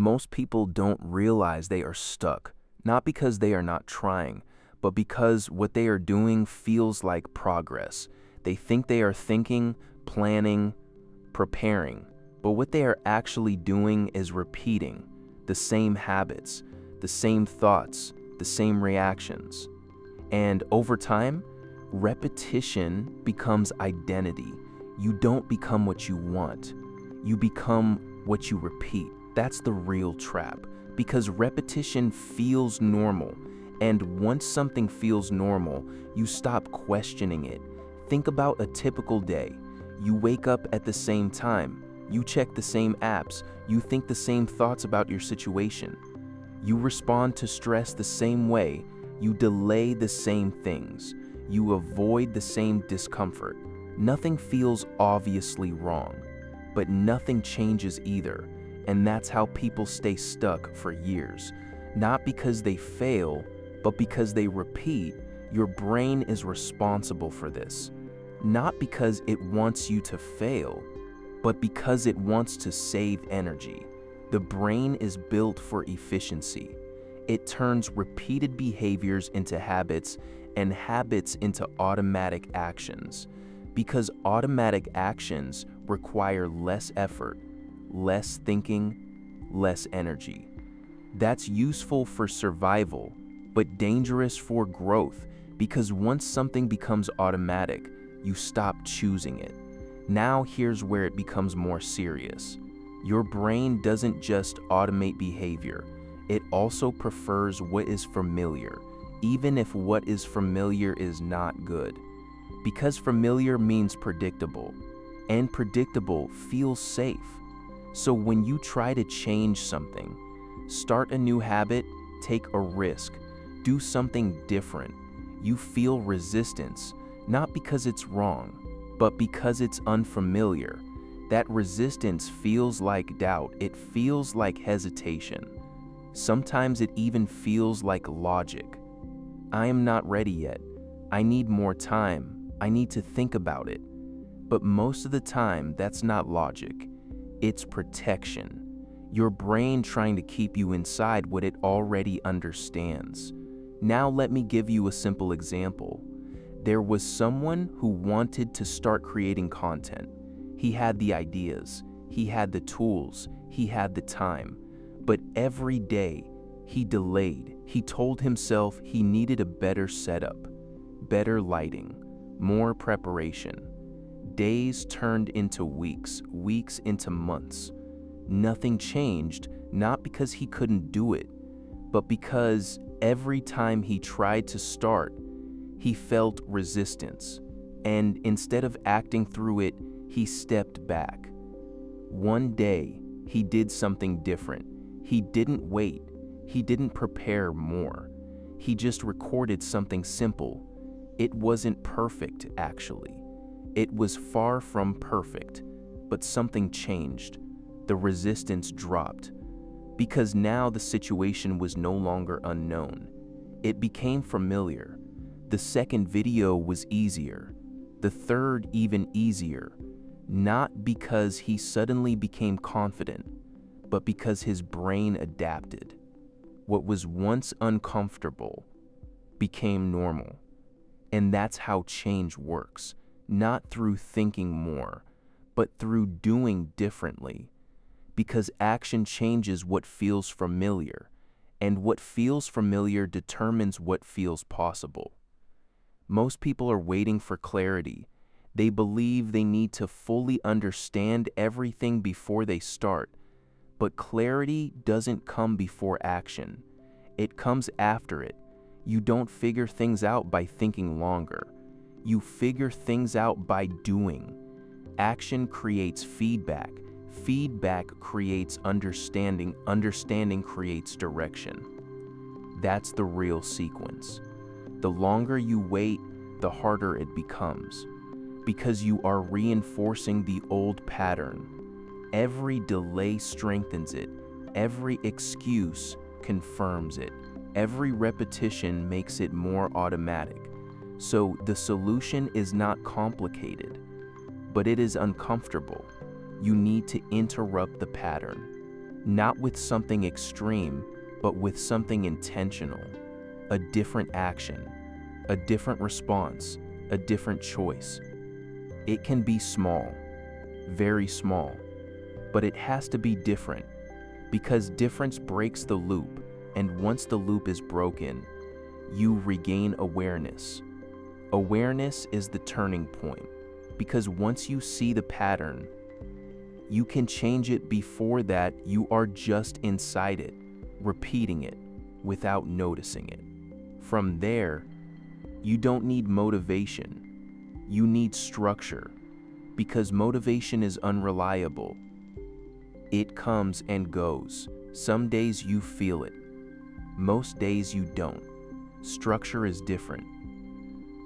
Most people don't realize they are stuck, not because they are not trying, but because what they are doing feels like progress. They think they are thinking, planning, preparing, but what they are actually doing is repeating the same habits, the same thoughts, the same reactions. And over time, repetition becomes identity. You don't become what you want. You become what you repeat. That's the real trap, because repetition feels normal. And once something feels normal, you stop questioning it. Think about a typical day. You wake up at the same time. You check the same apps. You think the same thoughts about your situation. You respond to stress the same way. You delay the same things. You avoid the same discomfort. Nothing feels obviously wrong, but nothing changes either. And that's how people stay stuck for years. Not because they fail, but because they repeat. Your brain is responsible for this. Not because it wants you to fail, but because it wants to save energy. The brain is built for efficiency. It turns repeated behaviors into habits and habits into automatic actions, because automatic actions require less effort, less thinking, less energy. That's useful for survival, but dangerous for growth, because once something becomes automatic, you stop choosing it. Now here's where it becomes more serious. Your brain doesn't just automate behavior, it also prefers what is familiar, even if what is familiar is not good. Because familiar means predictable, and predictable feels safe. So when you try to change something, start a new habit, take a risk, do something different, you feel resistance, not because it's wrong, but because it's unfamiliar. That resistance feels like doubt, it feels like hesitation. Sometimes it even feels like logic. I am not ready yet. I need more time. I need to think about it. But most of the time, that's not logic. It's protection. Your brain trying to keep you inside what it already understands. Now let me give you a simple example. There was someone who wanted to start creating content. He had the ideas, he had the tools, he had the time. But every day, he delayed. He told himself he needed a better setup, better lighting, more preparation. Days turned into weeks, weeks into months. Nothing changed, not because he couldn't do it, but because every time he tried to start, he felt resistance. And instead of acting through it, he stepped back. One day, he did something different. He didn't wait. He didn't prepare more. He just recorded something simple. It wasn't perfect, actually. It was far from perfect, but something changed. The resistance dropped. Because now the situation was no longer unknown. It became familiar. The second video was easier. The third even easier. Not because he suddenly became confident, but because his brain adapted. What was once uncomfortable became normal. And that's how change works, not through thinking more, but through doing differently. Because action changes what feels familiar, and what feels familiar determines what feels possible. Most people are waiting for clarity. They believe they need to fully understand everything before they start. But clarity doesn't come before action. It comes after it. You don't figure things out by thinking longer. You figure things out by doing. Action creates feedback. Feedback creates understanding. Understanding creates direction. That's the real sequence. The longer you wait, the harder it becomes, because you are reinforcing the old pattern. Every delay strengthens it. Every excuse confirms it. Every repetition makes it more automatic. So the solution is not complicated, but it is uncomfortable. You need to interrupt the pattern. not with something extreme, but with something intentional, a different action, a different response, a different choice. It can be small, very small, but it has to be different, because difference breaks the loop, and once the loop is broken, you regain awareness. Awareness is the turning point, because once you see the pattern, you can change it. Before that, you are just inside it, repeating it without noticing it. From there, you don't need motivation, you need structure, because motivation is unreliable. It comes and goes. Some days you feel it, most days you don't. Structure is different.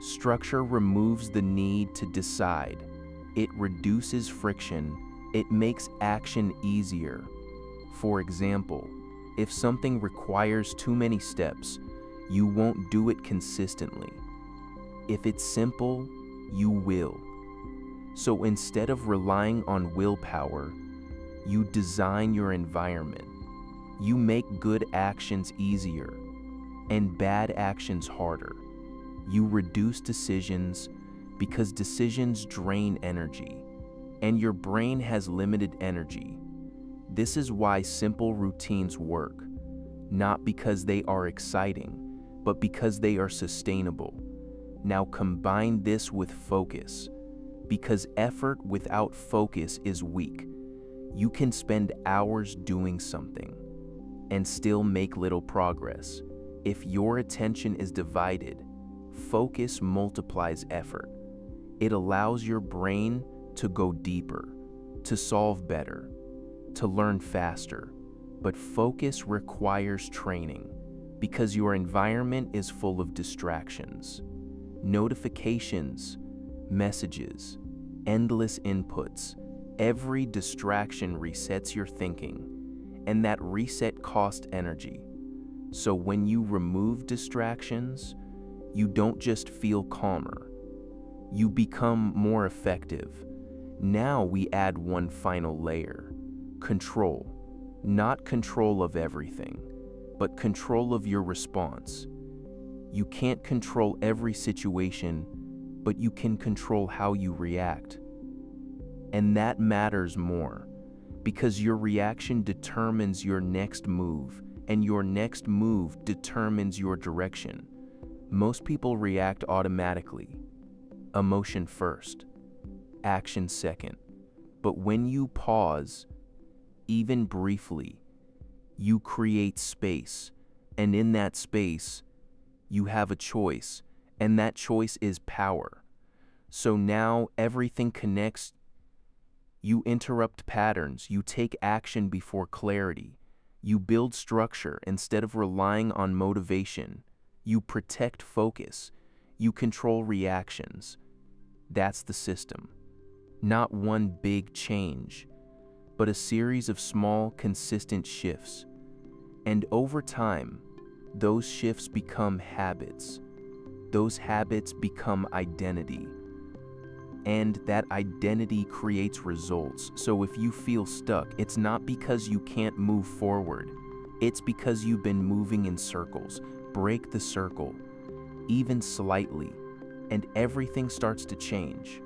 Structure removes the need to decide. It reduces friction. It makes action easier. For example, if something requires too many steps, you won't do it consistently. If it's simple, you will. So instead of relying on willpower, you design your environment. You make good actions easier and bad actions harder. You reduce decisions because decisions drain energy, and your brain has limited energy. This is why simple routines work, not because they are exciting, but because they are sustainable. Now combine this with focus, because effort without focus is weak. You can spend hours doing something and still make little progress. If your attention is divided, focus multiplies effort. It allows your brain to go deeper, to solve better, to learn faster. But focus requires training, because your environment is full of distractions. Notifications, messages, endless inputs. Every distraction resets your thinking, and that reset costs energy. So when you remove distractions, you don't just feel calmer, you become more effective. Now we add one final layer: control. Not control of everything, but control of your response. You can't control every situation, but you can control how you react. And that matters more, because your reaction determines your next move, and your next move determines your direction. Most people react automatically. Emotion first, action second. But when you pause, even briefly, you create space, and in that space, you have a choice, and that choice is power. So now everything connects. You interrupt patterns, you take action before clarity, you build structure instead of relying on motivation, you protect focus, you control reactions. That's the system. Not one big change, but a series of small, consistent shifts. And over time, those shifts become habits. Those habits become identity. And that identity creates results. So if you feel stuck, it's not because you can't move forward. It's because you've been moving in circles. Break the circle, even slightly, and everything starts to change.